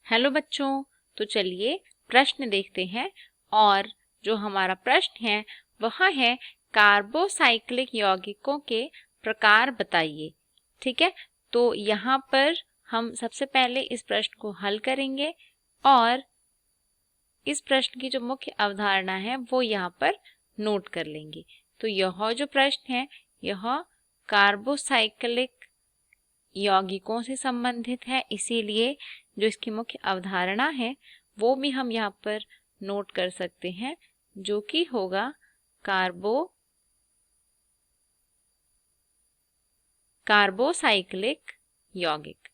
Hello बच्चों, तो चलिए प्रश्न देखते हैं। और जो हमारा प्रश्न है वह है कार्बोसाइक्लिक यौगिकों के प्रकार बताइए। ठीक है, तो यहाँ पर हम सबसे पहले इस प्रश्न को हल करेंगे और इस प्रश्न की जो मुख्य अवधारणा है वो यहाँ पर नोट कर लेंगे। तो यह जो प्रश्न है यह कार्बोसाइक्लिक यौगिकों से संबंधित है, इसीलिए जो इसकी मुख्य अवधारणा है वो भी हम यहाँ पर नोट कर सकते हैं, जो कि होगा कार्बोसाइक्लिक यौगिक।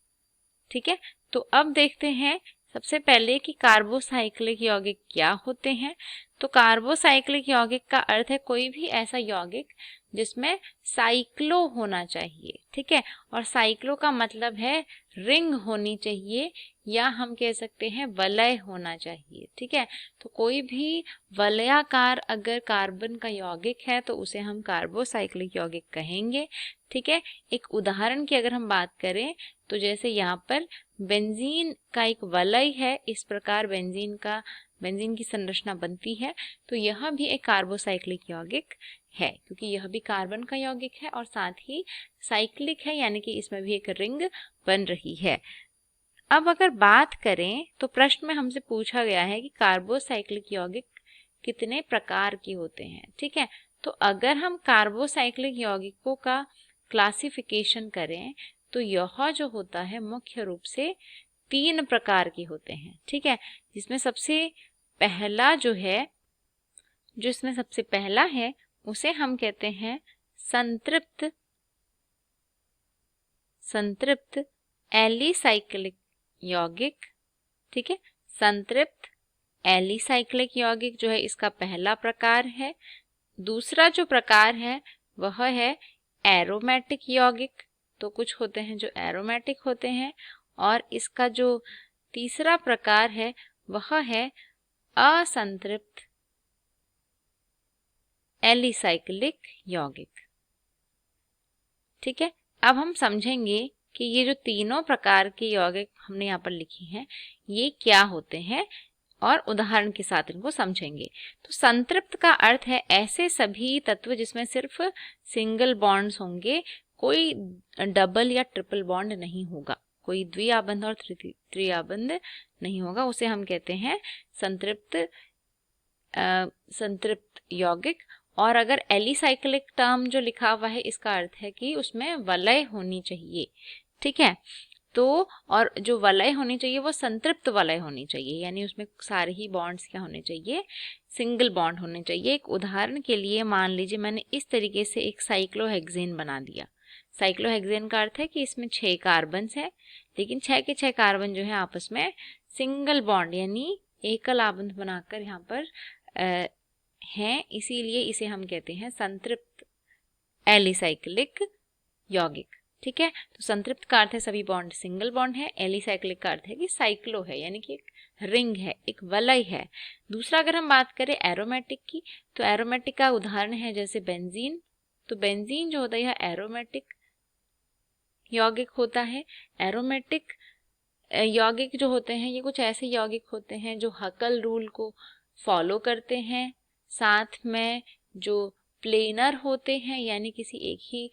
ठीक है, तो अब देखते हैं सबसे पहले कि कार्बोसाइक्लिक यौगिक क्या होते हैं। तो कार्बोसाइक्लिक यौगिक का अर्थ है कोई भी ऐसा यौगिक जिसमें साइक्लो होना चाहिए। ठीक है, और साइक्लो का मतलब है रिंग होनी चाहिए या हम कह सकते हैं वलय होना चाहिए। ठीक है, तो कोई भी वलयाकार अगर कार्बन का यौगिक है तो उसे हम कार्बोसाइक्लिक यौगिक कहेंगे। ठीक है, एक उदाहरण की अगर हम बात करें तो जैसे यहाँ पर बेंजीन का एक वलय है, इस प्रकार बेंजीन की संरचना बनती है, तो यह भी एक कार्बोसाइक्लिक यौगिक है क्योंकि यह भी कार्बन का यौगिक है और साथ ही साइक्लिक है, यानी कि इसमें भी एक रिंग बन रही है। अब अगर बात करें तो प्रश्न में हमसे पूछा गया है कि कार्बोसाइक्लिक यौगिक कितने प्रकार के होते हैं। ठीक है, तो अगर हम कार्बोसाइक्लिक यौगिकों का क्लासिफिकेशन करें तो यह जो होता है मुख्य रूप से 3 प्रकार के होते हैं। ठीक है, जिसमें सबसे पहला है उसे हम कहते हैं संतृप्त एलिसाइक्लिक यौगिक। ठीक है, संतृप्त एलिसाइक्लिक यौगिक जो है इसका पहला प्रकार है। दूसरा जो प्रकार है वह है एरोमेटिक यौगिक, तो कुछ होते हैं जो एरोमेटिक होते हैं। और इसका जो तीसरा प्रकार है वह है असंतृप्त एलिसाइक्लिक यौगिक। ठीक है, अब हम समझेंगे कि ये जो तीनों प्रकार के यौगिक हमने यहाँ पर लिखे हैं ये क्या होते हैं और उदाहरण के साथ इनको समझेंगे। तो संतृप्त का अर्थ है ऐसे सभी तत्व जिसमें सिर्फ सिंगल बॉन्ड्स होंगे, कोई डबल या ट्रिपल बॉन्ड नहीं होगा, कोई द्विआबंध और त्रिआबंध नहीं होगा, उसे हम कहते हैं संतृप्त यौगिक। और अगर एलिसाइक्लिक टर्म जो लिखा हुआ है इसका अर्थ है कि उसमें वलय होनी चाहिए। ठीक है, तो और जो वलय होनी चाहिए वो संतृप्त वलय होनी चाहिए, यानी उसमें सारे ही बॉन्ड्स क्या होने चाहिए, सिंगल बॉन्ड होने चाहिए। एक उदाहरण के लिए मान लीजिए मैंने इस तरीके से एक साइक्लोहेक्सेन बना दिया। साइक्लोहेक्सेन का अर्थ है कि इसमें 6 कार्बन है, लेकिन 6 के 6 कार्बन जो है आपस में सिंगल बॉन्ड यानी एकल आबंध बनाकर यहाँ पर हैं, इसीलिए इसे हम कहते हैं संतृप्त एलिसाइक्लिक यौगिक। ठीक है, तो संतृप्त का अर्थ है सभी बॉन्ड सिंगल बॉन्ड है, एलिसाइक्लिक का अर्थ है कि साइक्लो है यानी कि एक रिंग है, एक वलय है। दूसरा अगर हम बात करें एरोमेटिक की, तो एरोमेटिक का उदाहरण है जैसे बेंजीन। तो बेंजीन जो होता है यह एरोमेटिक यौगिक होता है। एरोमेटिक यौगिक जो होते हैं ये कुछ ऐसे यौगिक होते हैं जो हकल रूल को फॉलो करते हैं, साथ में जो प्लेनर होते हैं यानी किसी एक ही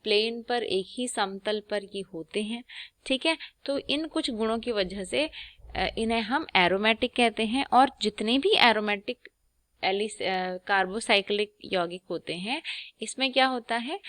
प्लेन पर, एक ही समतल पर ये होते हैं। ठीक है, तो इन कुछ गुणों की वजह से इन्हें हम एरोमेटिक कहते हैं। और जितने भी एरोमेटिक कार्बोसाइक्लिक यौगिक होते हैं इसमें क्या होता है,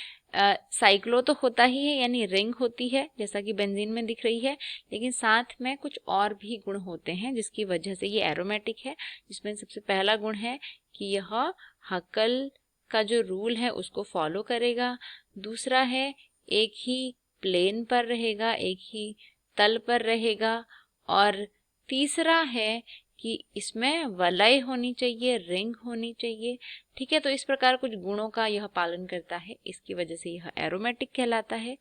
साइक्लो तो होता ही है यानी रिंग होती है जैसा कि बेंजीन में दिख रही है, लेकिन साथ में कुछ और भी गुण होते हैं जिसकी वजह से ये एरोमेटिक है। जिसमें सबसे पहला गुण है कि यह हकल का जो रूल है उसको फॉलो करेगा। दूसरा है एक ही प्लेन पर रहेगा, एक ही तल पर रहेगा। और तीसरा है कि इसमें वलय होनी चाहिए, रिंग होनी चाहिए। ठीक है, तो इस प्रकार कुछ गुणों का यह पालन करता है, इसकी वजह से यह एरोमेटिक कहलाता है।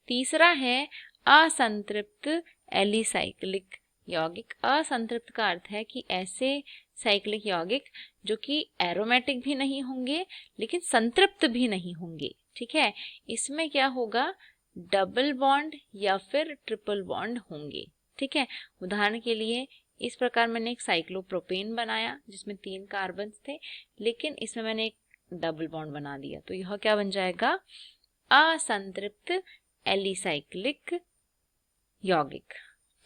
तीसरा है असंतृप्त एलिसाइक्लिक यौगिक। असंतृप्त का अर्थ है कि ऐसे साइक्लिक यौगिक जो कि एरोमेटिक भी नहीं होंगे लेकिन संतृप्त भी नहीं होंगे। ठीक है, इसमें क्या होगा, डबल बॉन्ड या फिर ट्रिपल बॉन्ड होंगे। ठीक है। उदाहरण के लिए इस प्रकार मैंने एक साइक्लोप्रोपेन बनाया जिसमें 3 कार्बन्स थे, लेकिन इसमें मैंने एक डबल बॉन्ड बना दिया, तो यह क्या बन जाएगा, असंतृप्त एलिसाइक्लिक यौगिक।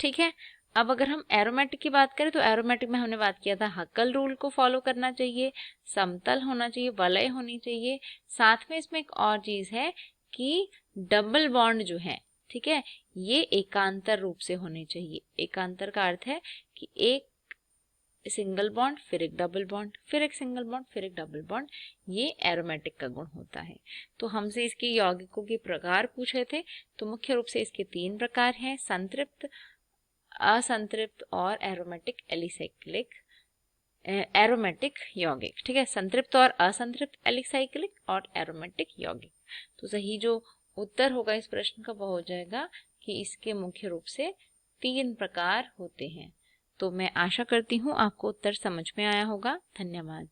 ठीक है। अब अगर हम एरोमेटिक की बात करें तो एरोमेटिक में हमने बात किया था हक्कल रूल को फॉलो करना चाहिए, समतल होना चाहिए, वलय होनी चाहिए। साथ में इसमें एक और चीज है कि डबल बॉन्ड जो है, ठीक है, ये एकांतर रूप से होने चाहिए। एकांतर का अर्थ है कि एक सिंगल बॉन्ड फिर एक डबल बॉन्ड फिर एक सिंगल बॉन्ड फिर एक डबल बॉन्ड, ये एरोमेटिक का गुण होता है। तो हमसे इसके यौगिकों के प्रकार पूछे थे, तो मुख्य रूप से इसके 3 प्रकार हैं, संतृप्त, असंतृप्त और एरोमेटिक एलिसाइक्लिक एरोमेटिक यौगिक। ठीक है, संतृप्त और असंतृप्त एलिसाइक्लिक और एरोमेटिक यौगिक। तो सही जो उत्तर होगा इस प्रश्न का वह हो जाएगा कि इसके मुख्य रूप से 3 प्रकार होते हैं। तो मैं आशा करती हूँ आपको उत्तर समझ में आया होगा। धन्यवाद।